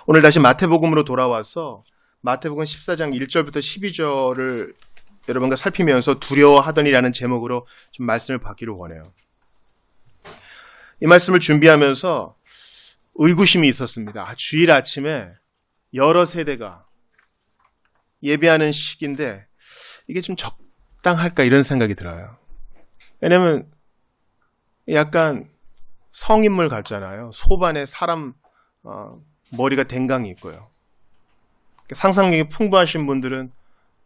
오늘 다시 마태복음으로 돌아와서 마태복음 14장 1절부터 12절을 여러분과 살피면서 두려워하더니라는 제목으로 좀 말씀을 받기를 원해요. 이 말씀을 준비하면서 의구심이 있었습니다. 주일 아침에 여러 세대가 예배하는 시기인데 이게 좀 적당할까 이런 생각이 들어요. 왜냐면 약간 성인물 같잖아요. 소반에 사람 머리가 댕강이 있고요. 상상력이 풍부하신 분들은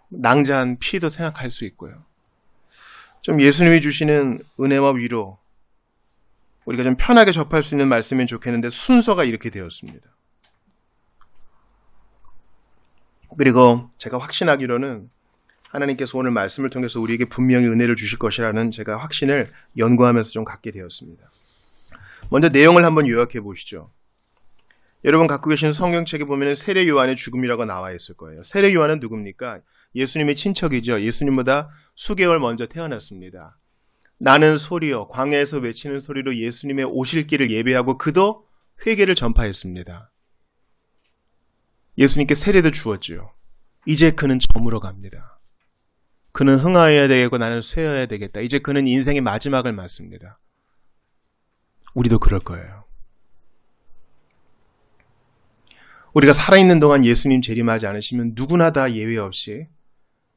낭자한 피도 생각할 수 있고요. 좀 예수님이 주시는 은혜와 위로 우리가 좀 편하게 접할 수 있는 말씀이면 좋겠는데 순서가 이렇게 되었습니다. 그리고 제가 확신하기로는 하나님께서 오늘 말씀을 통해서 우리에게 분명히 은혜를 주실 것이라는 제가 확신을 연구하면서 좀 갖게 되었습니다. 먼저 내용을 한번 요약해 보시죠. 여러분 갖고 계신 성경책에 보면 세례 요한의 죽음이라고 나와 있을 거예요. 세례 요한은 누굽니까? 예수님의 친척이죠. 예수님보다 수개월 먼저 태어났습니다. 나는 소리요, 광야에서 외치는 소리로 예수님의 오실 길을 예배하고 그도 회개를 전파했습니다. 예수님께 세례도 주었지요. 이제 그는 저물어 갑니다. 그는 흥하여야 되겠고 나는 쇠어야 되겠다. 이제 그는 인생의 마지막을 맞습니다. 우리도 그럴 거예요. 우리가 살아있는 동안 예수님 재림하지 않으시면 누구나 다 예외 없이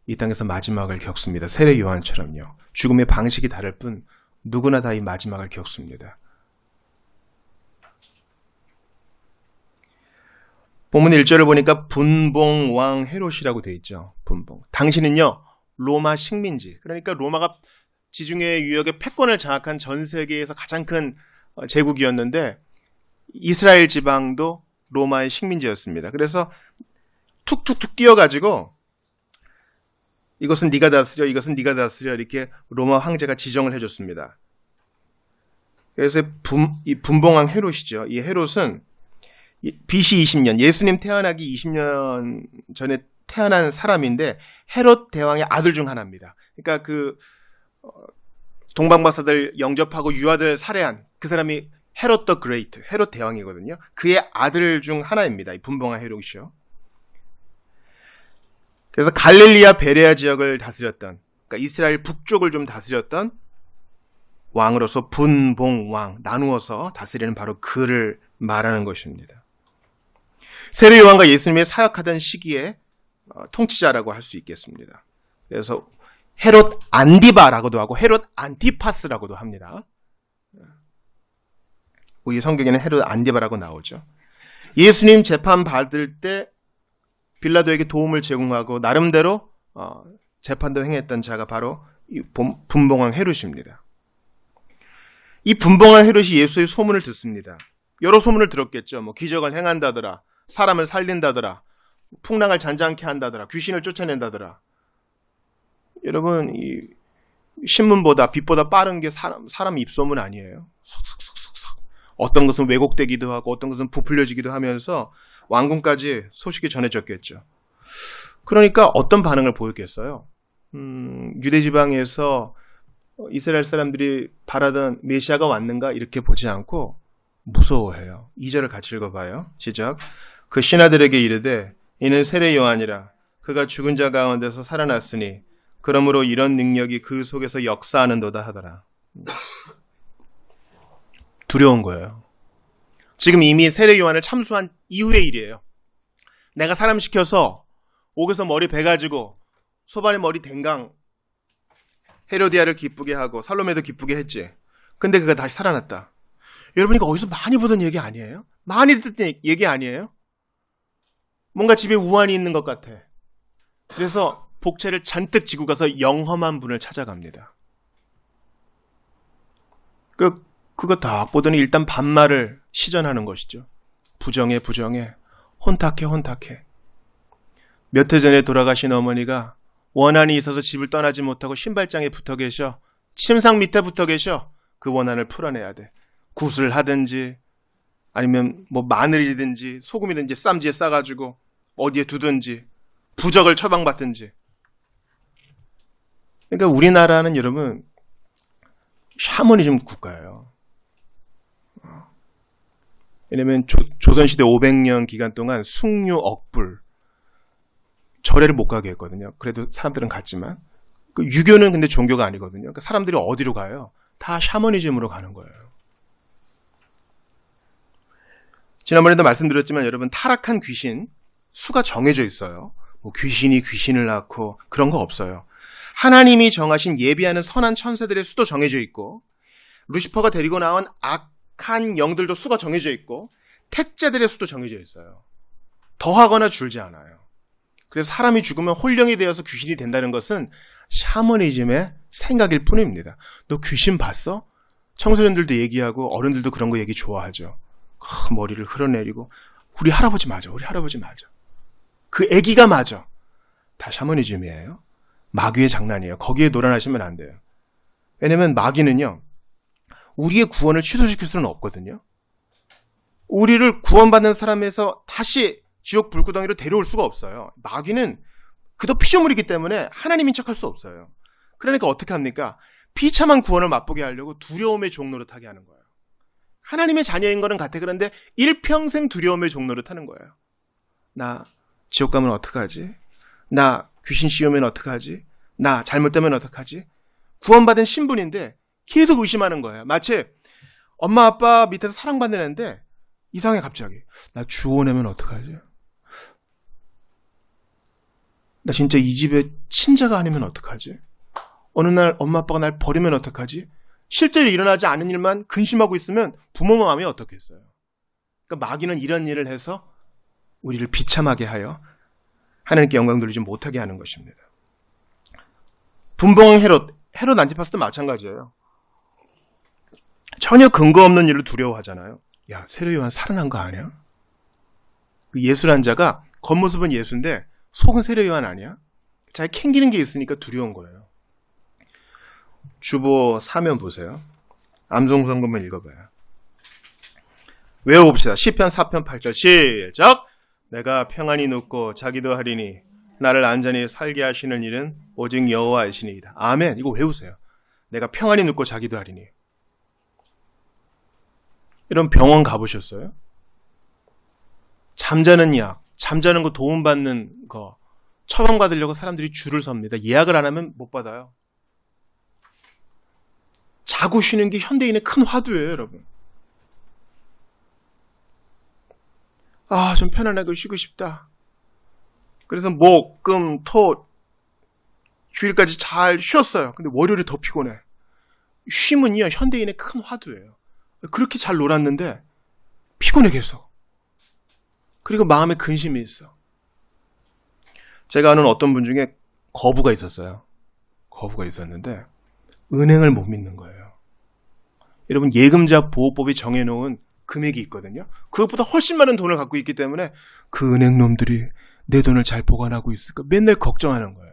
이 땅에서 마지막을 겪습니다. 세례 요한처럼요. 죽음의 방식이 다를 뿐 누구나 다 이 마지막을 겪습니다. 본문 1절을 보니까 분봉왕 헤롯이라고 되어 있죠. 분봉. 당신은요 로마 식민지, 그러니까 로마가 지중해 유역의 패권을 장악한 전 세계에서 가장 큰 제국이었는데 이스라엘 지방도 로마의 식민지였습니다. 그래서 툭툭툭 뛰어가지고 이것은 네가 다스려, 이것은 네가 다스려 이렇게 로마 황제가 지정을 해줬습니다. 그래서 이 분봉왕 헤롯이죠. 이 헤롯은 BC 20년, 예수님 태어나기 20년 전에 태어난 사람인데 헤롯 대왕의 아들 중 하나입니다. 그러니까 그 동방박사들 영접하고 유아들 살해한 그 사람이 헤롯 더 그레이트, 헤롯 대왕이거든요. 그의 아들 중 하나입니다. 이 분봉왕 헤롯이요. 그래서 갈릴리아 베레아 지역을 다스렸던, 그러니까 이스라엘 북쪽을 좀 다스렸던 왕으로서 분봉왕, 나누어서 다스리는 바로 그를 말하는 것입니다. 세례 요한과 예수님의 사역하던 시기에 통치자라고 할 수 있겠습니다. 그래서 헤롯 안디바라고도 하고 헤롯 안티파스라고도 합니다. 우리 성경에는 헤롯 안디바라고 나오죠. 예수님 재판 받을 때 빌라도에게 도움을 제공하고 나름대로 재판도 행했던 자가 바로 이 분봉왕 헤롯입니다. 이 분봉왕 헤롯이 예수의 소문을 듣습니다. 여러 소문을 들었겠죠. 뭐 기적을 행한다더라, 사람을 살린다더라, 풍랑을 잔잔케 한다더라, 귀신을 쫓아낸다더라. 여러분, 이 신문보다 빛보다 빠른 게 사람 입소문 아니에요. 석석석석석. 어떤 것은 왜곡되기도 하고 어떤 것은 부풀려지기도 하면서 왕궁까지 소식이 전해졌겠죠. 그러니까 어떤 반응을 보였겠어요? 유대 지방에서 이스라엘 사람들이 바라던 메시아가 왔는가 이렇게 보지 않고 무서워해요. 2절을 같이 읽어봐요. 시작. 그 신하들에게 이르되 이는 세례 요한이라. 그가 죽은 자 가운데서 살아났으니 그러므로 이런 능력이 그 속에서 역사하는도다 하더라. 두려운 거예요. 지금 이미 세례 요한을 참수한 이후의 일이에요. 내가 사람 시켜서 옥에서 머리 베가지고 소반에 머리 댕강 헤로디아를 기쁘게 하고 살로메도 기쁘게 했지. 근데 그가 다시 살아났다. 여러분 이거 어디서 많이 보던 얘기 아니에요? 많이 듣던 얘기 아니에요? 뭔가 집에 우환이 있는 것 같아. 그래서 복채를 잔뜩 지고 가서 영험한 분을 찾아갑니다. 그거 다 보더니 일단 반말을 시전하는 것이죠. 부정해 부정해, 혼탁해 혼탁해. 몇 해 전에 돌아가신 어머니가 원한이 있어서 집을 떠나지 못하고 신발장에 붙어 계셔. 침상 밑에 붙어 계셔. 그 원한을 풀어내야 돼. 굿을 하든지 아니면 뭐 마늘이든지 소금이든지 쌈지에 싸가지고 어디에 두든지 부적을 처방받든지. 그러니까 우리나라는 여러분 샤머니즘 국가예요. 왜냐면 조선시대 500년 기간 동안 숭유, 억불, 절에를 못 가게 했거든요. 그래도 사람들은 갔지만. 그 유교는 근데 종교가 아니거든요. 그러니까 사람들이 어디로 가요? 다 샤머니즘으로 가는 거예요. 지난번에도 말씀드렸지만 여러분, 타락한 귀신 수가 정해져 있어요. 뭐 귀신이 귀신을 낳고 그런 거 없어요. 하나님이 정하신 예비하는 선한 천사들의 수도 정해져 있고, 루시퍼가 데리고 나온 악한 영들도 수가 정해져 있고, 택자들의 수도 정해져 있어요. 더하거나 줄지 않아요. 그래서 사람이 죽으면 홀령이 되어서 귀신이 된다는 것은 샤머니즘의 생각일 뿐입니다. 너 귀신 봤어? 청소년들도 얘기하고 어른들도 그런 거 얘기 좋아하죠. 머리를 흘러내리고 우리 할아버지 맞아. 우리 할아버지 맞아. 그 애기가 맞아. 다 샤머니즘이에요. 마귀의 장난이에요. 거기에 놀아나시면 안 돼요. 왜냐면 마귀는요, 우리의 구원을 취소시킬 수는 없거든요. 우리를 구원받는 사람에서 다시 지옥 불구덩이로 데려올 수가 없어요. 마귀는 그도 피조물이기 때문에 하나님인 척할 수 없어요. 그러니까 어떻게 합니까? 비참한 구원을 맛보게 하려고 두려움의 종로를 타게 하는 거예요. 하나님의 자녀인 거는 같아. 그런데 일평생 두려움의 종로를 타는 거예요. 나 지옥 가면 어떡하지? 나 귀신 씌우면 어떡하지? 나 잘못되면 어떡하지? 구원받은 신분인데 계속 의심하는 거예요. 마치 엄마 아빠 밑에서 사랑받는 애인데 이상해 갑자기. 나 주워내면 어떡하지? 나 진짜 이 집의 친자가 아니면 어떡하지? 어느 날 엄마 아빠가 날 버리면 어떡하지? 실제로 일어나지 않은 일만 근심하고 있으면 부모 마음이 어떻겠어요? 그러니까 마귀는 이런 일을 해서 우리를 비참하게 하여 하나님께 영광 돌리지 못하게 하는 것입니다. 분봉왕 헤롯 안티파스도 마찬가지예요. 전혀 근거 없는 일을 두려워하잖아요. 야, 세례 요한 살아난 거 아니야? 그 예수란 자가 겉모습은 예수인데 속은 세례 요한 아니야? 잘 캥기는 게 있으니까 두려운 거예요. 주보 사면 보세요. 암송성금을 읽어봐요. 외워봅시다. 시편 4편 8절 시작! 내가 평안히 눕고 자기도 하리니 나를 안전히 살게 하시는 일은 오직 여호와이시니이다. 아멘. 이거 외우세요. 내가 평안히 눕고 자기도 하리니. 이런 병원 가보셨어요? 잠자는 약, 잠자는 거 도움받는 거 처방받으려고 사람들이 줄을 섭니다. 예약을 안 하면 못 받아요. 자고 쉬는 게 현대인의 큰 화두예요, 여러분. 아, 좀 편안하게 쉬고 싶다. 그래서 목, 금, 토, 주일까지 잘 쉬었어요. 근데 월요일이 더 피곤해. 쉼은요, 현대인의 큰 화두예요. 그렇게 잘 놀았는데 피곤해 계속. 그리고 마음에 근심이 있어. 제가 아는 어떤 분 중에 거부가 있었어요. 거부가 있었는데 은행을 못 믿는 거예요. 여러분, 예금자 보호법이 정해놓은 금액이 있거든요. 그것보다 훨씬 많은 돈을 갖고 있기 때문에 그 은행놈들이 내 돈을 잘 보관하고 있을까 맨날 걱정하는 거예요.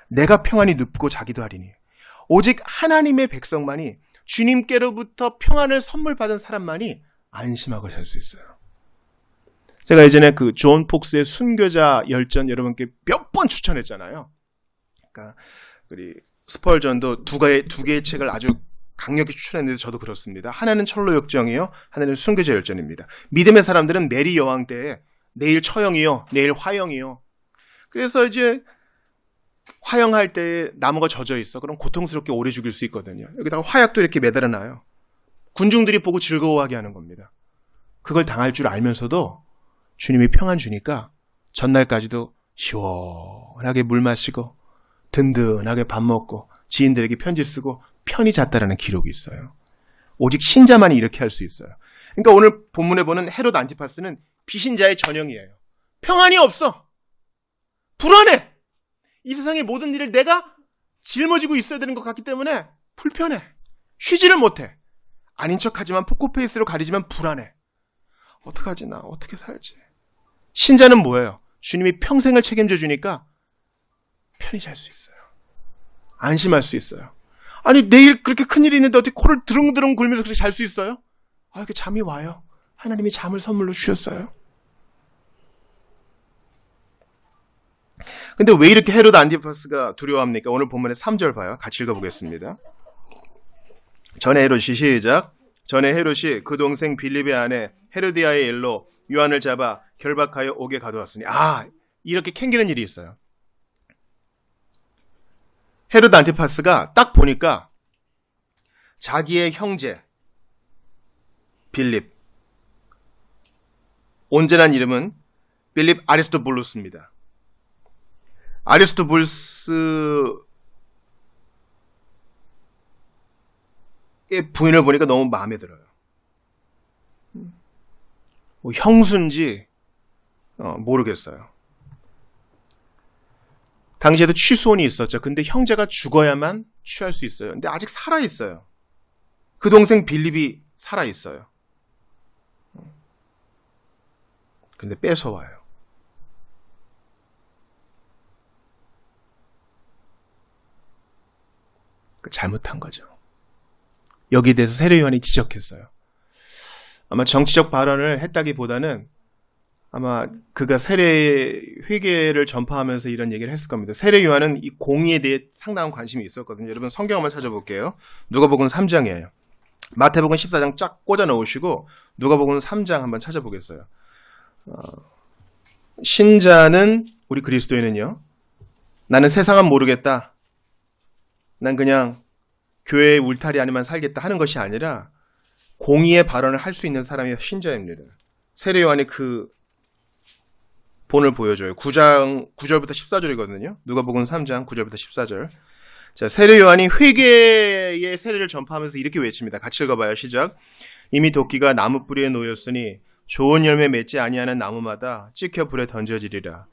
내가 평안히 눕고 자기도 하리니. 오직 하나님의 백성만이, 주님께로부터 평안을 선물 받은 사람만이 안심하고 살 수 있어요. 제가 예전에 그 존 폭스의 순교자 열전 여러분께 몇 번 추천했잖아요. 그러니까 우리 스펄전도 두 개의 책을 아주 강력히 추천했는데 저도 그렇습니다. 하나는 철로 역정이요, 하나는 순교자 열전입니다. 믿음의 사람들은 메리 여왕 때에 내일 처형이요, 내일 화형이요. 그래서 이제 화형할 때 나무가 젖어 있어. 그럼 고통스럽게 오래 죽일 수 있거든요. 여기다가 화약도 이렇게 매달아놔요. 군중들이 보고 즐거워하게 하는 겁니다. 그걸 당할 줄 알면서도 주님이 평안 주니까 전날까지도 시원하게 물 마시고 든든하게 밥 먹고 지인들에게 편지 쓰고 편히 잤다라는 기록이 있어요. 오직 신자만이 이렇게 할 수 있어요. 그러니까 오늘 본문에 보는 헤롯 안티파스는 비신자의 전형이에요. 평안이 없어. 불안해. 이 세상의 모든 일을 내가 짊어지고 있어야 되는 것 같기 때문에 불편해. 쉬지를 못해. 아닌 척하지만 포커페이스로 가리지만 불안해. 어떡하지? 나 어떻게 살지? 신자는 뭐예요? 주님이 평생을 책임져 주니까 편히 잘 수 있어요. 안심할 수 있어요. 아니, 내일 그렇게 큰일이 있는데 어떻게 코를 드릉드릉 굴면서 그렇게 잘 수 있어요? 아, 이렇게 잠이 와요. 하나님이 잠을 선물로 주셨어요. 근데 왜 이렇게 헤롯 안티파스가 두려워합니까? 오늘 본문의 3절 봐요. 같이 읽어보겠습니다. 전에 헤롯이 시작. 전에 헤롯이 그 동생 빌립의 아내 헤로디아의 일로 요한을 잡아 결박하여 옥에 가두었으니 이렇게 캥기는 일이 있어요. 헤롯 안티파스가 딱 보니까 자기의 형제 빌립, 온전한 이름은 빌립 아리스토불루스입니다. 아리스토불루스의 부인을 보니까 너무 마음에 들어요. 뭐 형수인지 모르겠어요. 당시에도 취소혼이 있었죠. 근데 형제가 죽어야만 취할 수 있어요. 근데 아직 살아있어요. 그 동생 빌립이 살아있어요. 근데 뺏어와요. 잘못한 거죠. 여기에 대해서 세례요한이 지적했어요. 아마 정치적 발언을 했다기보다는 아마 그가 세례 회개를 전파하면서 이런 얘기를 했을 겁니다. 세례요한은 이 공의에 대해 상당한 관심이 있었거든요. 여러분 성경 한번 찾아볼게요. 누가복음 3장이에요. 마태복음 14장 쫙 꽂아 넣으시고 누가복음 3장 한번 찾아보겠어요. 신자는 우리 그리스도인은요. 나는 세상은 모르겠다. 난 그냥 교회의 울타리 안에만 살겠다 하는 것이 아니라 공의의 발언을 할 수 있는 사람이 신자입니다. 세례요한이 그 본을 보여줘요. 9장 9절부터 14절이거든요. 누가복음 3장 9절부터 14절. 자, 세례요한이 회개의 세례를 전파하면서 이렇게 외칩니다. 같이 읽어봐요. 시작. 이미 도끼가 나무 뿌리에 놓였으니 좋은 열매 맺지 아니하는 나무마다 찍혀 불에 던져지리라.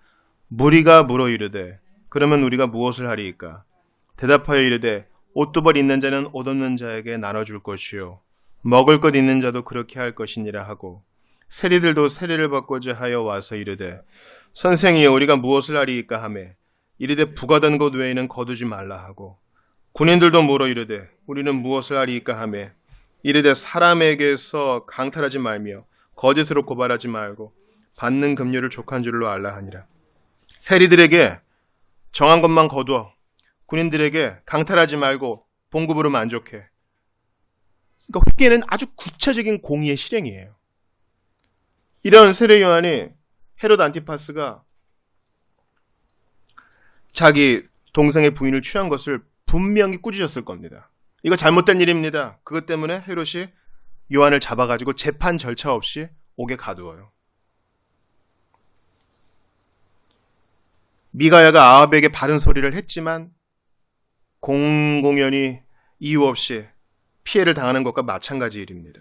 무리가 물어 이르되 그러면 우리가 무엇을 하리이까? 대답하여 이르되 옷두벌 있는 자는 옷 없는 자에게 나눠줄 것이요 먹을 것 있는 자도 그렇게 할 것이니라 하고 세리들도 세례를 받고자 하여 와서 이르되 선생이여 우리가 무엇을 하리이까 하매 이르되 부과된 것 외에는 거두지 말라 하고 군인들도 물어 이르되 우리는 무엇을 하리이까 하매 이르되 사람에게서 강탈하지 말며 거짓으로 고발하지 말고 받는 금료를 족한 줄로 알라 하니라. 세리들에게 정한 것만 거두어 군인들에게 강탈하지 말고 봉급으로 만족해. 그러니까 회개는 아주 구체적인 공의의 실행이에요. 이런 세례요한이 헤롯 안티파스가 자기 동생의 부인을 취한 것을 분명히 꾸짖었을 겁니다. 이거 잘못된 일입니다. 그것 때문에 헤롯이 요한을 잡아가지고 재판 절차 없이 옥에 가두어요. 미가야가 아합에게 바른 소리를 했지만 공공연히 이유 없이 피해를 당하는 것과 마찬가지 일입니다.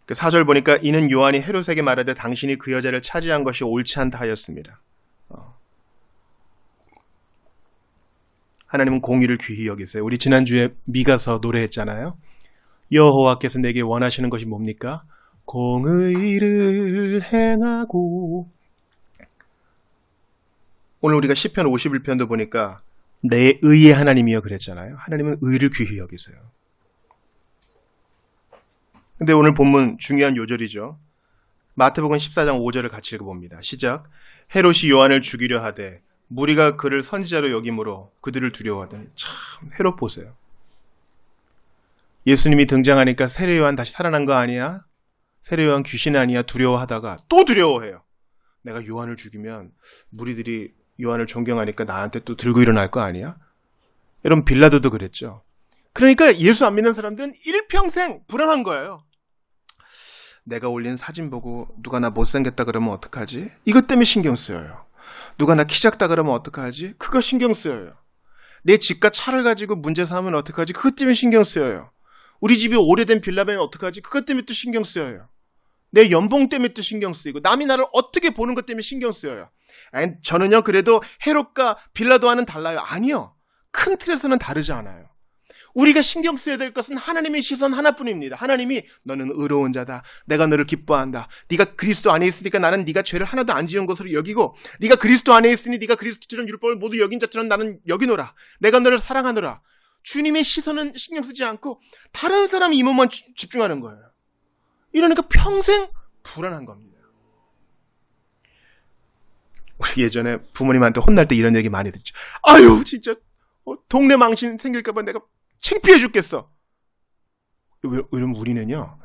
그 4절 보니까 이는 요한이 헤롯에게 말하되 당신이 그 여자를 차지한 것이 옳지 않다 하였습니다. 하나님은 공의를 귀히 여기세요. 우리 지난주에 미가서 노래했잖아요. 여호와께서 내게 원하시는 것이 뭡니까? 공의를 행하고. 오늘 우리가 시편 51편도 보니까 내 의의 하나님이여 그랬잖아요. 하나님은 의를 귀히 여기세요. 근데 오늘 본문 중요한 요절이죠. 마태복음 14장 5절을 같이 읽어봅니다. 시작. 헤롯이 요한을 죽이려 하되 무리가 그를 선지자로 여김으로 그들을 두려워하더니. 참 헤롯 보세요. 예수님이 등장하니까 세례요한 다시 살아난 거 아니야? 세례요한 귀신 아니야? 두려워하다가 또 두려워해요. 내가 요한을 죽이면 무리들이 요한을 존경하니까 나한테 또 들고 일어날 거 아니야? 여러분 빌라도도 그랬죠. 그러니까 예수 안 믿는 사람들은 일평생 불안한 거예요. 내가 올린 사진 보고 누가 나 못생겼다 그러면 어떡하지? 이것 때문에 신경 쓰여요. 누가 나 키 작다 그러면 어떡하지? 그거 신경 쓰여요. 내 집과 차를 가지고 문제 삼으면 어떡하지? 그것 때문에 신경 쓰여요. 우리 집이 오래된 빌라면 어떡하지? 그것 때문에 또 신경 쓰여요. 내 연봉 때문에 또 신경 쓰이고 남이 나를 어떻게 보는 것 때문에 신경 쓰여요. 아니, 저는요 그래도 헤롯과 빌라도와는 달라요. 아니요. 큰 틀에서는 다르지 않아요. 우리가 신경 써야 될 것은 하나님의 시선 하나뿐입니다. 하나님이 너는 의로운 자다. 내가 너를 기뻐한다. 네가 그리스도 안에 있으니까 나는 네가 죄를 하나도 안 지은 것으로 여기고 네가 그리스도 안에 있으니 네가 그리스도처럼 율법을 모두 여긴 자처럼 나는 여기노라. 내가 너를 사랑하노라. 주님의 시선은 신경 쓰지 않고 다른 사람 이모만 집중하는 거예요. 이러니까 평생 불안한 겁니다. 우리 예전에 부모님한테 혼날 때 이런 얘기 많이 듣죠. 아유 진짜 동네 망신 생길까봐 내가 창피해 죽겠어. 왜냐면 우리는요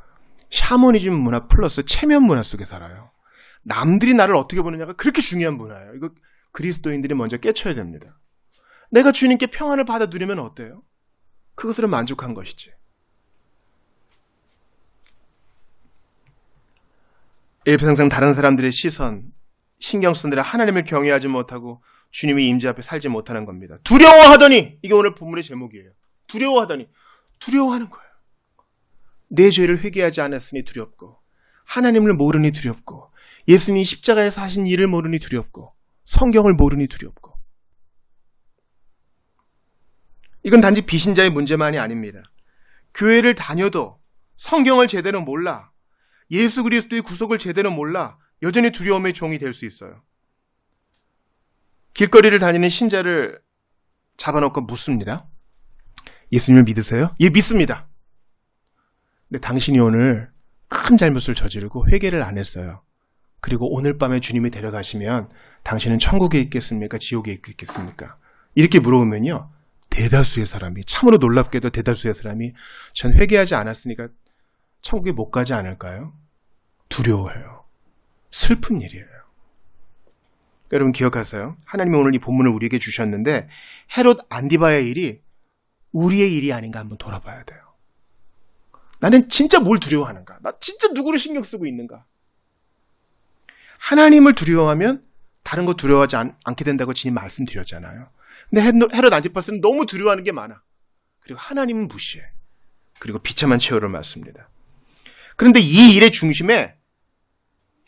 샤머니즘 문화 플러스 체면 문화 속에 살아요. 남들이 나를 어떻게 보느냐가 그렇게 중요한 문화예요. 이거 그리스도인들이 먼저 깨쳐야 됩니다. 내가 주님께 평안을 받아 누리면 어때요? 그것으로 만족한 것이지. 일평생 다른 사람들의 시선, 신경 쓰느라 하나님을 경외하지 못하고 주님의 임재 앞에 살지 못하는 겁니다. 두려워하더니, 이게 오늘 본문의 제목이에요. 두려워하는 거예요. 내 죄를 회개하지 않았으니 두렵고, 하나님을 모르니 두렵고, 예수님이 십자가에서 하신 일을 모르니 두렵고, 성경을 모르니 두렵고. 이건 단지 비신자의 문제만이 아닙니다. 교회를 다녀도 성경을 제대로 몰라, 예수 그리스도의 구속을 제대로 몰라 여전히 두려움의 종이 될 수 있어요. 길거리를 다니는 신자를 잡아놓고 묻습니다. 예수님을 믿으세요? 예, 믿습니다. 근데 당신이 오늘 큰 잘못을 저지르고 회개를 안 했어요. 그리고 오늘 밤에 주님이 데려가시면 당신은 천국에 있겠습니까? 지옥에 있겠습니까? 이렇게 물어보면요. 대다수의 사람이, 참으로 놀랍게도 대다수의 사람이 전 회개하지 않았으니까 천국에 못 가지 않을까요? 두려워해요. 슬픈 일이에요. 여러분 기억하세요? 하나님이 오늘 이 본문을 우리에게 주셨는데 헤롯 안디바의 일이 우리의 일이 아닌가 한번 돌아봐야 돼요. 나는 진짜 뭘 두려워하는가? 나 진짜 누구를 신경 쓰고 있는가? 하나님을 두려워하면 다른 거 두려워하지 않게 된다고 주님 말씀드렸잖아요. 근데 헤롯 안티파스는 너무 두려워하는 게 많아. 그리고 하나님은 무시해. 그리고 비참한 최후를 맞습니다. 그런데 이 일의 중심에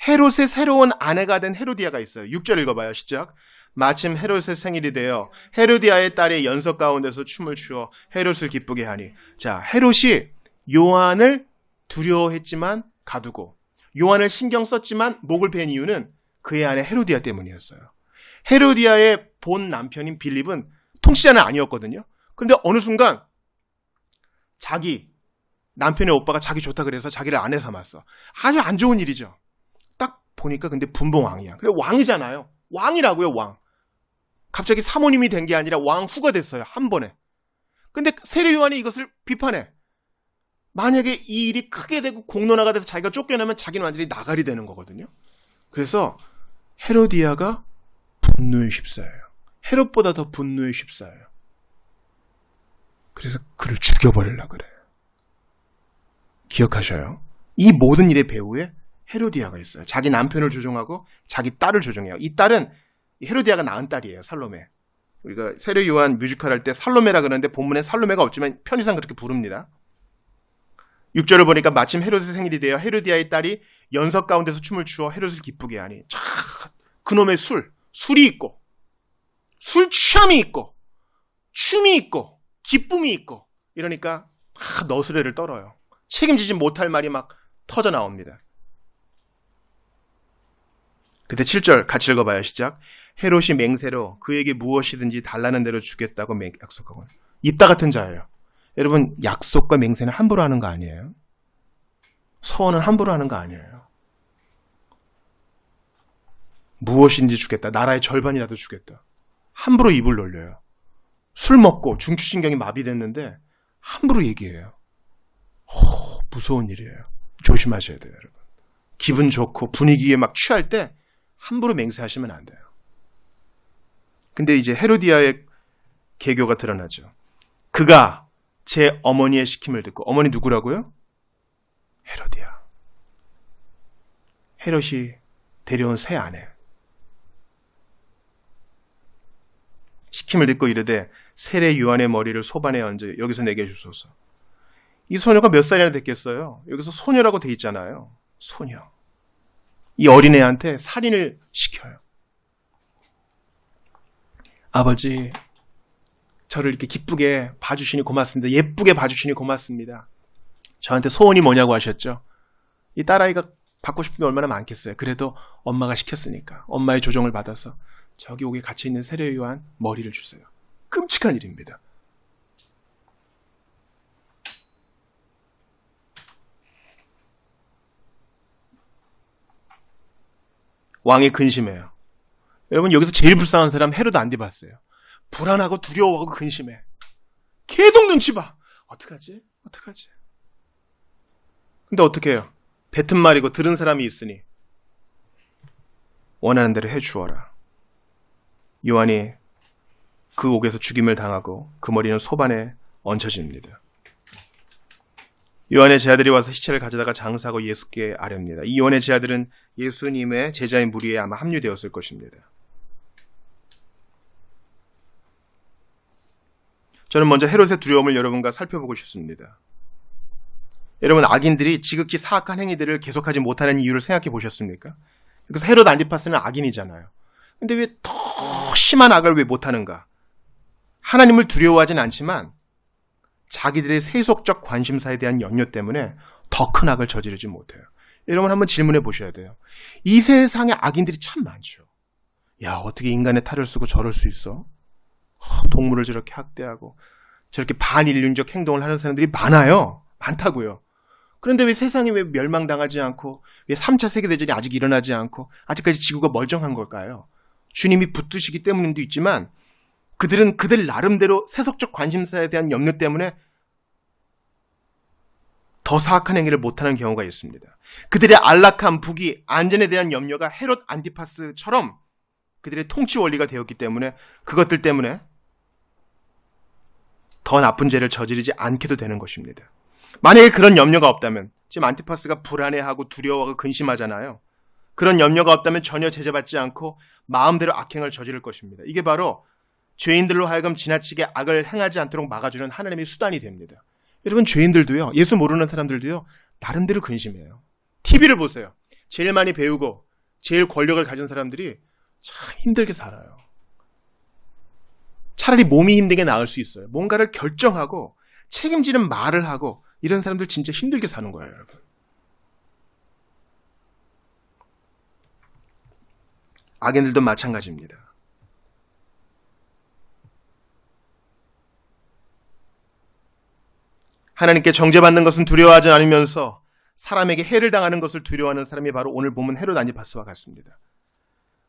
헤롯의 새로운 아내가 된 헤로디아가 있어요. 6절 읽어봐요. 시작. 마침 헤롯의 생일이 되어 헤로디아의 딸이 연석 가운데서 춤을 추어 헤롯을 기쁘게 하니. 자, 헤롯이 요한을 두려워했지만 가두고 요한을 신경 썼지만 목을 벤 이유는 그의 아내 헤로디아 때문이었어요. 헤로디아의 본 남편인 빌립은 통치자는 아니었거든요. 그런데 어느 순간 자기 남편의 오빠가 자기 좋다 그래서 자기를 아내 삼았어. 아주 안 좋은 일이죠. 딱 보니까 근데 분봉왕이야. 그래 왕이잖아요. 왕이라고요, 왕. 갑자기 사모님이 된 게 아니라 왕후가 됐어요. 한 번에. 근데 세례 요한이 이것을 비판해. 만약에 이 일이 크게 되고 공론화가 돼서 자기가 쫓겨나면 자기는 완전히 나가리 되는 거거든요. 그래서 헤로디아가 분노에 휩싸여요. 헤롯보다 더 분노에 휩싸여요. 그래서 그를 죽여버리려고 그래요. 기억하셔요. 이 모든 일의 배후에 헤로디아가 있어요. 자기 남편을 조종하고 자기 딸을 조종해요. 이 딸은 헤로디아가 낳은 딸이에요. 살로메. 우리가 세례 요한 뮤지컬 할 때 살로메라 그러는데 본문에 살로메가 없지만 편의상 그렇게 부릅니다. 6절을 보니까 마침 헤롯의 생일이 되어 헤로디아의 딸이 연석 가운데서 춤을 추어 헤롯을 기쁘게 하니. 참, 그놈의 술이 있고 술 취함이 있고 춤이 있고 기쁨이 있고 이러니까 막 너스레를 떨어요. 책임지지 못할 말이 막 터져 나옵니다. 그때 7절 같이 읽어봐요. 시작. 헤롯이 맹세로 그에게 무엇이든지 달라는 대로 주겠다고 약속하고. 입다 같은 자예요. 여러분 약속과 맹세는 함부로 하는 거 아니에요. 서원은 함부로 하는 거 아니에요. 무엇인지 주겠다. 나라의 절반이라도 주겠다. 함부로 입을 놀려요. 술 먹고 중추신경이 마비됐는데 함부로 얘기해요. 무서운 일이에요. 조심하셔야 돼요, 여러분. 기분 좋고 분위기에 막 취할 때 함부로 맹세하시면 안 돼요. 근데 이제 헤로디아의 계교가 드러나죠. 그가 제 어머니의 시킴을 듣고, 어머니 누구라고요? 헤로디아. 헤롯이 데려온 새 아내. 시킴을 듣고 이르되 세례 요한의 머리를 소반에 얹어 여기서 내게 주소서. 이 소녀가 몇 살이나 됐겠어요? 여기서 소녀라고 돼 있잖아요. 소녀. 이 어린애한테 살인을 시켜요. 아버지, 저를 이렇게 기쁘게 봐주시니 고맙습니다. 예쁘게 봐주시니 고맙습니다. 저한테 소원이 뭐냐고 하셨죠? 이 딸아이가 받고 싶은 게 얼마나 많겠어요. 그래도 엄마가 시켰으니까 엄마의 조정을 받아서 저기 옥에 갇혀있는 세례 요한 머리를 주세요. 끔찍한 일입니다. 왕이 근심해요. 여러분, 여기서 제일 불쌍한 사람 헤로드 안디바스예요. 불안하고 두려워하고 근심해. 계속 눈치 봐. 어떡하지? 근데 어떻게 해요? 뱉은 말이고 들은 사람이 있으니 원하는 대로 해주어라. 요한이 그 옥에서 죽임을 당하고 그 머리는 소반에 얹혀집니다. 요한의 제자들이 와서 시체를 가져다가 장사하고 예수께 아렵니다. 이 요한의 제자들은 예수님의 제자인 무리에 아마 합류되었을 것입니다. 저는 먼저 헤롯의 두려움을 여러분과 살펴보고 싶습니다. 여러분, 악인들이 지극히 사악한 행위들을 계속하지 못하는 이유를 생각해 보셨습니까? 그래서 헤롯 안디파스는 악인이잖아요. 근데 왜 더 심한 악을 왜 못하는가? 하나님을 두려워하진 않지만 자기들의 세속적 관심사에 대한 염려 때문에 더 큰 악을 저지르지 못해요. 여러분, 한번 질문해 보셔야 돼요. 이 세상에 악인들이 참 많죠. 야, 어떻게 인간의 탈을 쓰고 저럴 수 있어? 동물을 저렇게 학대하고 저렇게 반인륜적 행동을 하는 사람들이 많다고요. 그런데 왜 세상이 왜 멸망당하지 않고, 왜 3차 세계대전이 아직 일어나지 않고 아직까지 지구가 멀쩡한 걸까요? 주님이 붙드시기 때문도 있지만 그들은 그들 나름대로 세속적 관심사에 대한 염려 때문에 더 사악한 행위를 못하는 경우가 있습니다. 그들의 안락함, 부귀, 안전에 대한 염려가 헤롯 안티파스처럼 그들의 통치 원리가 되었기 때문에 그것들 때문에 더 나쁜 죄를 저지르지 않게도 되는 것입니다. 만약에 그런 염려가 없다면, 지금 안티파스가 불안해하고 두려워하고 근심하잖아요. 그런 염려가 없다면 전혀 제재받지 않고 마음대로 악행을 저지를 것입니다. 이게 바로 죄인들로 하여금 지나치게 악을 행하지 않도록 막아주는 하나님의 수단이 됩니다. 여러분, 죄인들도요, 예수 모르는 사람들도요, 나름대로 근심해요. TV를 보세요. 제일 많이 배우고 제일 권력을 가진 사람들이 참 힘들게 살아요. 차라리 몸이 힘든 게 나을 수 있어요. 뭔가를 결정하고 책임지는 말을 하고 이런 사람들 진짜 힘들게 사는 거예요, 여러분. 악인들도 마찬가지입니다. 하나님께 정죄받는 것은 두려워하지 않으면서 사람에게 해를 당하는 것을 두려워하는 사람이 바로 오늘 보면 헤롯 안디파스와 같습니다.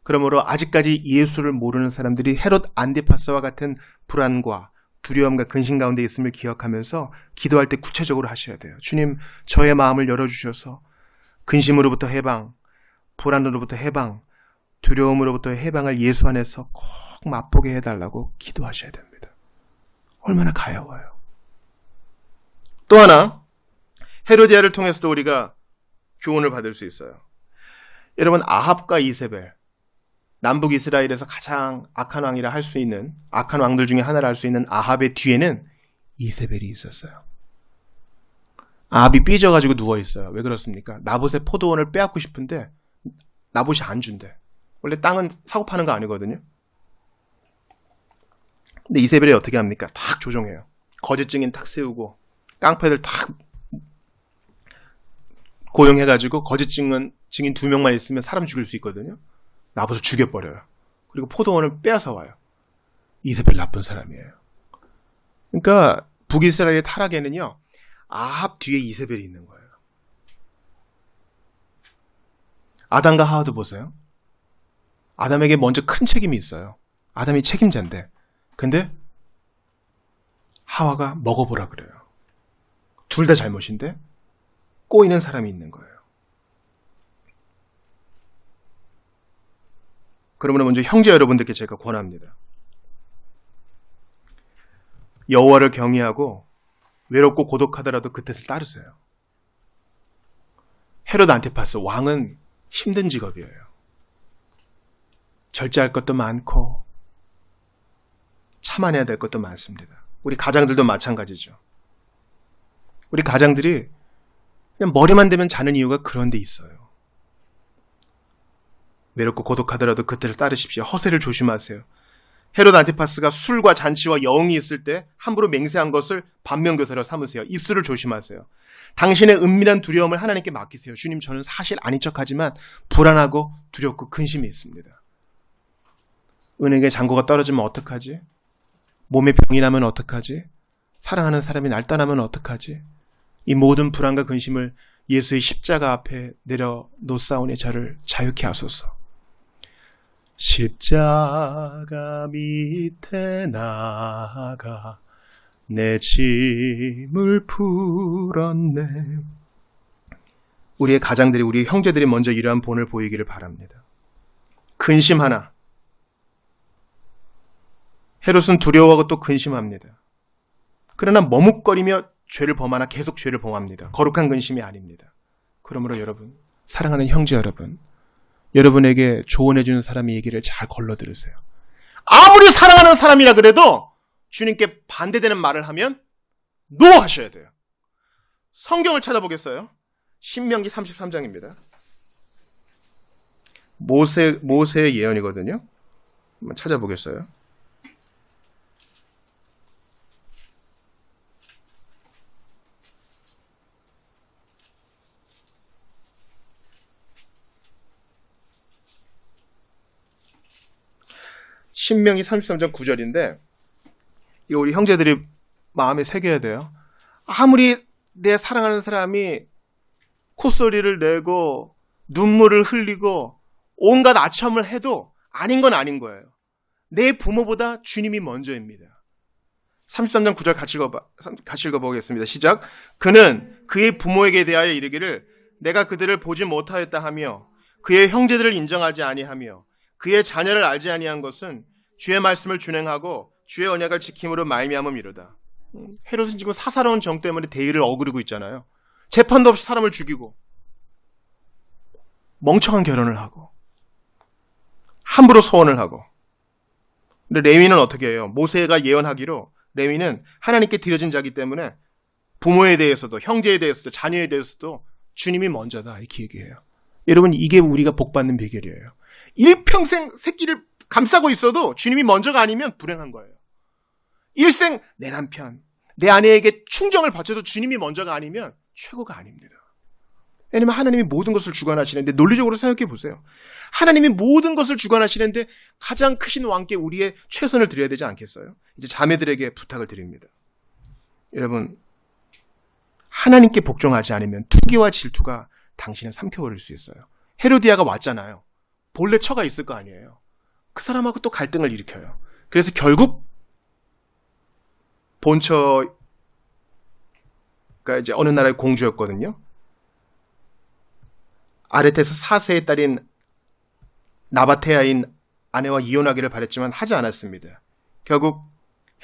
그러므로 아직까지 예수를 모르는 사람들이 헤롯 안디파스와 같은 불안과 두려움과 근심 가운데 있음을 기억하면서 기도할 때 구체적으로 하셔야 돼요. 주님, 저의 마음을 열어주셔서 근심으로부터 해방, 불안으로부터 해방, 두려움으로부터 해방을 예수 안에서 꼭 맛보게 해달라고 기도하셔야 됩니다. 얼마나 가여워요. 또 하나, 헤로디아를 통해서도 우리가 교훈을 받을 수 있어요. 여러분, 아합과 이세벨, 남북 이스라엘에서 가장 악한 왕이라 할 수 있는, 악한 왕들 중에 하나를 할 수 있는 아합의 뒤에는 이세벨이 있었어요. 아합이 삐져가지고 누워있어요. 왜 그렇습니까? 나봇의 포도원을 빼앗고 싶은데 나봇이 안 준대. 원래 땅은 사고 파는 거 아니거든요. 근데 이세벨이 어떻게 합니까? 딱 조종해요. 거짓 증인 탁 세우고 깡패들 탁 고용해가지고 거짓 증인 2명만 있으면 사람 죽일 수 있거든요. 나봇을 죽여버려요. 그리고 포도원을 빼앗아 와요. 이세벨 나쁜 사람이에요. 그러니까 북이스라엘의 타락에는요, 아합 뒤에 이세벨이 있는 거예요. 아담과 하와도 보세요. 아담에게 먼저 큰 책임이 있어요. 아담이 책임자인데, 근데 하와가 먹어보라 그래요. 둘 다 잘못인데 꼬이는 사람이 있는 거예요. 그러면 먼저 형제 여러분들께 제가 권합니다. 여호와를 경외하고 외롭고 고독하더라도 그 뜻을 따르세요. 헤롯 안티파스 왕은 힘든 직업이에요. 절제할 것도 많고 참아내야 될 것도 많습니다. 우리 가장들도 마찬가지죠. 우리 가장들이 그냥 머리만 대면 자는 이유가 그런 데 있어요. 외롭고 고독하더라도 그 뜻을 따르십시오. 허세를 조심하세요. 헤롯 안티파스가 술과 잔치와 여흥이 있을 때 함부로 맹세한 것을 반면교사로 삼으세요. 입술을 조심하세요. 당신의 은밀한 두려움을 하나님께 맡기세요. 주님, 저는 사실 아닌 척하지만 불안하고 두렵고 근심이 있습니다. 은행에 잔고가 떨어지면 어떡하지? 몸에 병이 나면 어떡하지? 사랑하는 사람이 날 떠나면 어떡하지? 이 모든 불안과 근심을 예수의 십자가 앞에 내려놓사오니 저를 자유케 하소서. 십자가 밑에 나가 내 짐을 풀었네. 우리의 가장들이, 우리 형제들이 먼저 이러한 본을 보이기를 바랍니다. 근심 하나. 헤롯은 두려워하고 또 근심합니다. 그러나 머뭇거리며 죄를 범하나 계속 죄를 범합니다. 거룩한 근심이 아닙니다. 그러므로 여러분, 사랑하는 형제 여러분, 여러분에게 조언해주는 사람의 얘기를 잘 걸러 들으세요. 아무리 사랑하는 사람이라 그래도 주님께 반대되는 말을 하면 노 하셔야 돼요. 성경을 찾아보겠어요. 신명기 33장입니다. 모세의 예언이거든요. 한번 찾아보겠어요. 신명기 33장 9절인데 이거 우리 형제들이 마음에 새겨야 돼요. 아무리 내 사랑하는 사람이 콧소리를 내고 눈물을 흘리고 온갖 아첨을 해도 아닌 건 아닌 거예요. 내 부모보다 주님이 먼저입니다. 33장 9절 같이 읽어보겠습니다. 시작. 그는 그의 부모에게 대하여 이르기를 내가 그들을 보지 못하였다 하며 그의 형제들을 인정하지 아니하며 그의 자녀를 알지 아니한 것은 주의 말씀을 준행하고 주의 언약을 지킴으로 말미암음이로다. 헤롯은 지금 사사로운 정 때문에 대의를 어그리고 있잖아요. 재판도 없이 사람을 죽이고 멍청한 결혼을 하고 함부로 소원을 하고. 근데 레위는 어떻게 해요? 모세가 예언하기로 레위는 하나님께 드려진 자이기 때문에 부모에 대해서도 형제에 대해서도 자녀에 대해서도 주님이 먼저다 이렇게 얘기해요. 여러분, 이게 우리가 복받는 비결이에요. 일평생 새끼를 감싸고 있어도 주님이 먼저가 아니면 불행한 거예요. 일생 내 남편, 내 아내에게 충정을 바쳐도 주님이 먼저가 아니면 최고가 아닙니다. 왜냐면 하나님이 모든 것을 주관하시는데, 논리적으로 생각해 보세요. 하나님이 모든 것을 주관하시는데 가장 크신 왕께 우리의 최선을 드려야 되지 않겠어요? 이제 자매들에게 부탁을 드립니다. 여러분, 하나님께 복종하지 않으면 투기와 질투가 당신을 삼켜버릴 수 있어요. 헤로디아가 왔잖아요. 본래 처가 있을 거 아니에요. 그 사람하고 또 갈등을 일으켜요. 그래서 결국 본처가 이제 어느 나라의 공주였거든요. 아레테스 4세의 딸인 나바테아인 아내와 이혼하기를 바랬지만 하지 않았습니다. 결국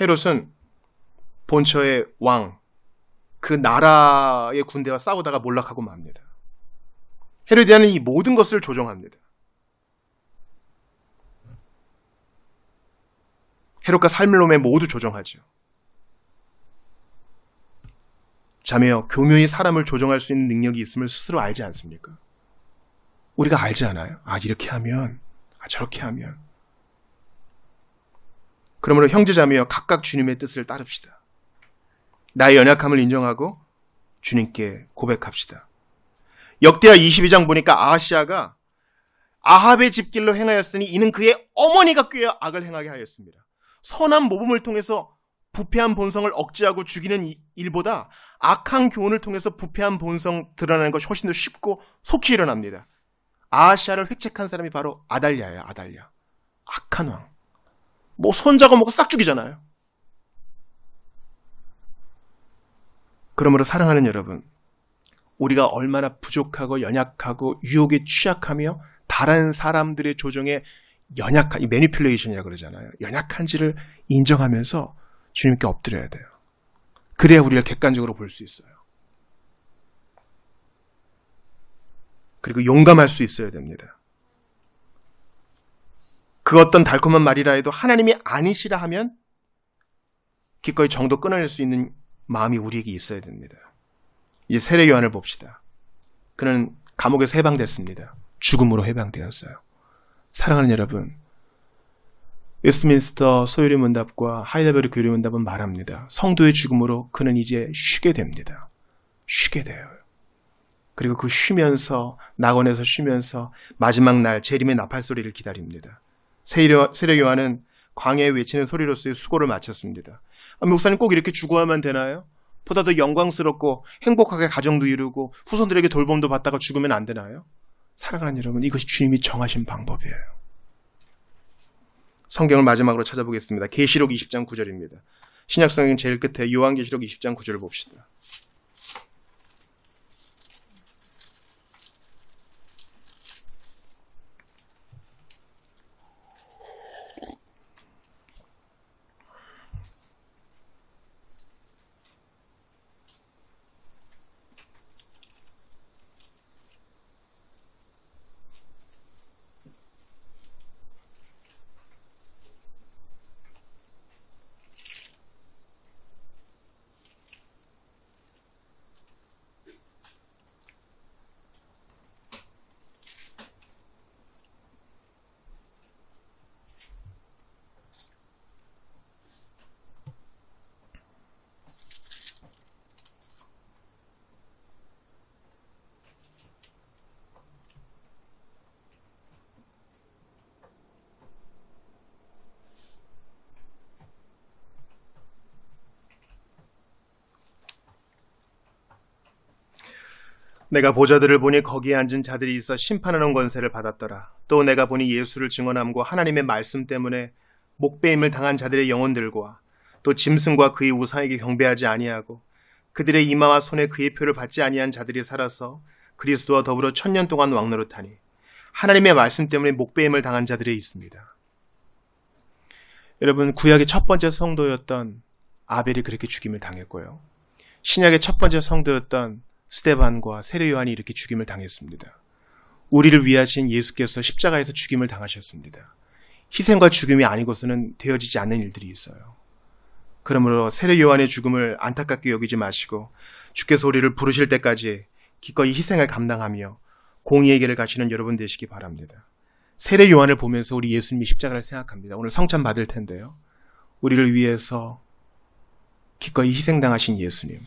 헤롯은 본처의 왕, 그 나라의 군대와 싸우다가 몰락하고 맙니다. 헤로디아는 이 모든 것을 조종합니다. 헤롯과 살밀롬에 모두 조종하죠. 자매여, 교묘히 사람을 조종할 수 있는 능력이 있음을 스스로 알지 않습니까? 우리가 알지 않아요? 아, 이렇게 하면, 아, 저렇게 하면. 그러므로 형제자매여, 각각 주님의 뜻을 따릅시다. 나의 연약함을 인정하고 주님께 고백합시다. 역대하 22장 보니까 아하시아가 아합의 집길로 행하였으니 이는 그의 어머니가 꾀어 악을 행하게 하였습니다. 선한 모범을 통해서 부패한 본성을 억제하고 죽이는 일보다 악한 교훈을 통해서 부패한 본성 드러나는 것이 훨씬 더 쉽고 속히 일어납니다. 아하시아를 획책한 사람이 바로 아달랴예요. 아달랴. 악한 왕. 뭐 손자고 뭐고 싹 죽이잖아요. 그러므로 사랑하는 여러분, 우리가 얼마나 부족하고 연약하고 유혹에 취약하며 다른 사람들의 조정에 연약한, 이 매니플레이션이라고 그러잖아요. 연약한지를 인정하면서 주님께 엎드려야 돼요. 그래야 우리가 객관적으로 볼 수 있어요. 그리고 용감할 수 있어야 됩니다. 그 어떤 달콤한 말이라 해도 하나님이 아니시라 하면 기꺼이 정도 끊어낼 수 있는 마음이 우리에게 있어야 됩니다. 이제 세례 요한을 봅시다. 그는 감옥에서 해방됐습니다. 죽음으로 해방되었어요. 사랑하는 여러분, 웨스트민스터 소유리 문답과 하이델베르 교리 문답은 말합니다. 성도의 죽음으로 그는 이제 쉬게 됩니다. 쉬게 돼요. 그리고 그 쉬면서, 낙원에서 쉬면서 마지막 날 재림의 나팔 소리를 기다립니다. 세례 요한은 광야에 외치는 소리로서의 수고를 마쳤습니다. 아, 목사님 꼭 이렇게 죽어야만 되나요? 보다 더 영광스럽고 행복하게 가정도 이루고 후손들에게 돌봄도 받다가 죽으면 안 되나요? 사랑하는 여러분, 이것이 주님이 정하신 방법이에요. 성경을 마지막으로 찾아보겠습니다. 계시록 20장 9절입니다. 신약성경 제일 끝에 요한계시록 20장 9절을 봅시다. 내가 보좌들을 보니 거기에 앉은 자들이 있어 심판하는 권세를 받았더라. 또 내가 보니 예수를 증언함과 하나님의 말씀 때문에 목배임을 당한 자들의 영혼들과 또 짐승과 그의 우상에게 경배하지 아니하고 그들의 이마와 손에 그의 표를 받지 아니한 자들이 살아서 그리스도와 더불어 1000년 동안 왕노릇하니 하나님의 말씀 때문에 목배임을 당한 자들이 있습니다. 여러분, 구약의 첫 번째 성도였던 아벨이 그렇게 죽임을 당했고요. 신약의 첫 번째 성도였던 스데반과 세례 요한이 이렇게 죽임을 당했습니다. 우리를 위하신 예수께서 십자가에서 죽임을 당하셨습니다. 희생과 죽임이 아니고서는 되어지지 않는 일들이 있어요. 그러므로 세례 요한의 죽음을 안타깝게 여기지 마시고 주께서 우리를 부르실 때까지 기꺼이 희생을 감당하며 공의의 길을 가시는 여러분 되시기 바랍니다. 세례 요한을 보면서 우리 예수님이 십자가를 생각합니다. 오늘 성찬 받을 텐데요. 우리를 위해서 기꺼이 희생당하신 예수님.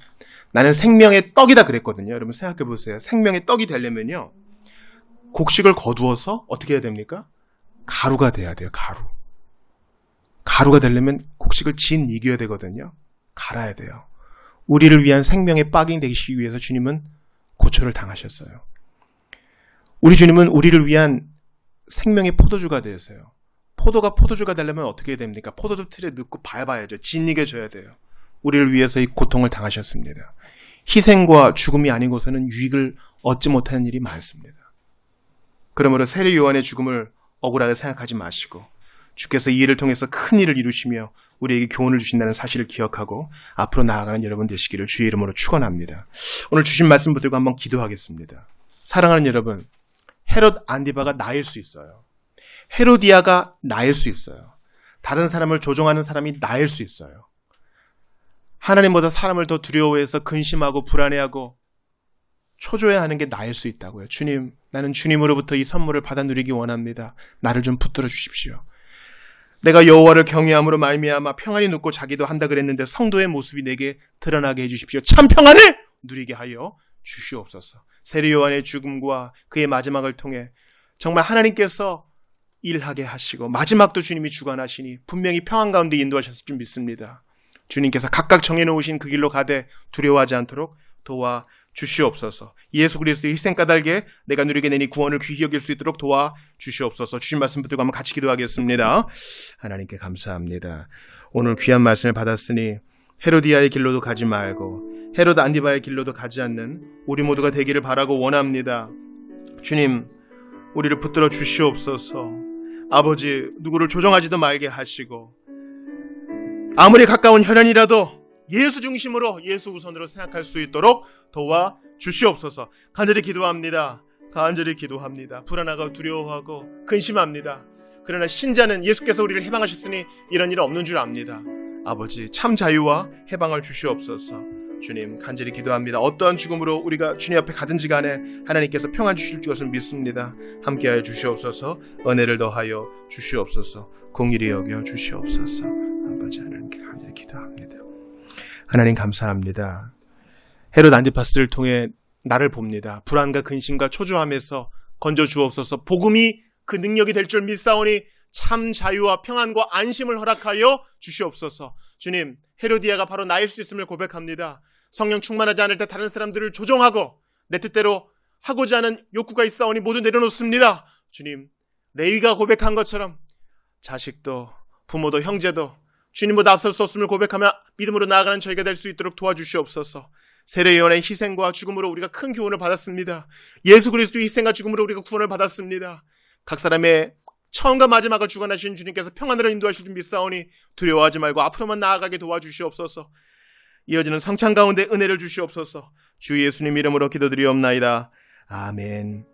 나는 생명의 떡이다 그랬거든요. 여러분 생각해 보세요. 생명의 떡이 되려면요. 곡식을 거두어서 어떻게 해야 됩니까? 가루가 돼야 돼요. 가루가 되려면 곡식을 진 이겨야 되거든요. 갈아야 돼요. 우리를 위한 생명의 빡이 되시기 위해서 주님은 고초를 당하셨어요. 우리 주님은 우리를 위한 생명의 포도주가 되었어요. 포도가 포도주가 되려면 어떻게 해야 됩니까? 포도주 틀에 넣고 밟아야죠. 진 이겨줘야 돼요. 우리를 위해서 이 고통을 당하셨습니다. 희생과 죽음이 아니고서는 유익을 얻지 못하는 일이 많습니다. 그러므로 세례 요한의 죽음을 억울하게 생각하지 마시고 주께서 이 일을 통해서 큰 일을 이루시며 우리에게 교훈을 주신다는 사실을 기억하고 앞으로 나아가는 여러분 되시기를 주의 이름으로 축원합니다. 오늘 주신 말씀 붙들고 한번 기도하겠습니다. 사랑하는 여러분, 헤롯 안디바가 나일 수 있어요. 헤로디아가 나일 수 있어요. 다른 사람을 조종하는 사람이 나일 수 있어요. 하나님보다 사람을 더 두려워해서 근심하고 불안해하고 초조해하는 게 나일 수 있다고요. 주님, 나는 주님으로부터 이 선물을 받아 누리기 원합니다. 나를 좀 붙들어 주십시오. 내가 여호와를 경외함으로 말미암아 평안히 눕고 자기도 한다 그랬는데 성도의 모습이 내게 드러나게 해주십시오. 참 평안을 누리게 하여 주시옵소서. 세례 요한의 죽음과 그의 마지막을 통해 정말 하나님께서 일하게 하시고 마지막도 주님이 주관하시니 분명히 평안 가운데 인도하셨을 줄 믿습니다. 주님께서 각각 정해놓으신 그 길로 가되 두려워하지 않도록 도와 주시옵소서. 예수 그리스도의 희생 까닭에 내가 누리게 되니 구원을 귀히 여길 수 있도록 도와 주시옵소서. 주신 말씀 붙들고 한번 같이 기도하겠습니다. 하나님께 감사합니다. 오늘 귀한 말씀을 받았으니 헤로디아의 길로도 가지 말고 헤롯 안디바의 길로도 가지 않는 우리 모두가 되기를 바라고 원합니다. 주님, 우리를 붙들어 주시옵소서. 아버지, 누구를 조종하지도 말게 하시고 아무리 가까운 혈연이라도 예수 중심으로 예수 우선으로 생각할 수 있도록 도와 주시옵소서. 간절히 기도합니다. 불안하고 두려워하고 근심합니다. 그러나 신자는 예수께서 우리를 해방하셨으니 이런 일 없는 줄 압니다. 아버지, 참 자유와 해방을 주시옵소서. 주님, 간절히 기도합니다. 어떠한 죽음으로 우리가 주님 앞에 가든지 간에 하나님께서 평안 주실 것을 믿습니다. 함께하여 주시옵소서. 은혜를 더하여 주시옵소서. 공의를 여겨 주시옵소서. 아버지 하나님께 간절히 기도합니다. 하나님 감사합니다. 헤롯 안디파스를 통해 나를 봅니다. 불안과 근심과 초조함에서 건져 주옵소서. 복음이 그 능력이 될 줄 믿사오니 참 자유와 평안과 안심을 허락하여 주시옵소서. 주님, 헤로디아가 바로 나일 수 있음을 고백합니다. 성령 충만하지 않을 때 다른 사람들을 조종하고 내 뜻대로 하고자 하는 욕구가 있사오니 모두 내려놓습니다. 주님, 레위가 고백한 것처럼 자식도 부모도 형제도 주님보다 앞설 수 없음을 고백하며 믿음으로 나아가는 저희가 될 수 있도록 도와주시옵소서. 세례요한의 희생과 죽음으로 우리가 큰 교훈을 받았습니다. 예수 그리스도의 희생과 죽음으로 우리가 구원을 받았습니다. 각 사람의 처음과 마지막을 주관하신 주님께서 평안으로 인도하실 줄 믿사오니 두려워하지 말고 앞으로만 나아가게 도와주시옵소서. 이어지는 성찬 가운데 은혜를 주시옵소서. 주 예수님 이름으로 기도드리옵나이다. 아멘.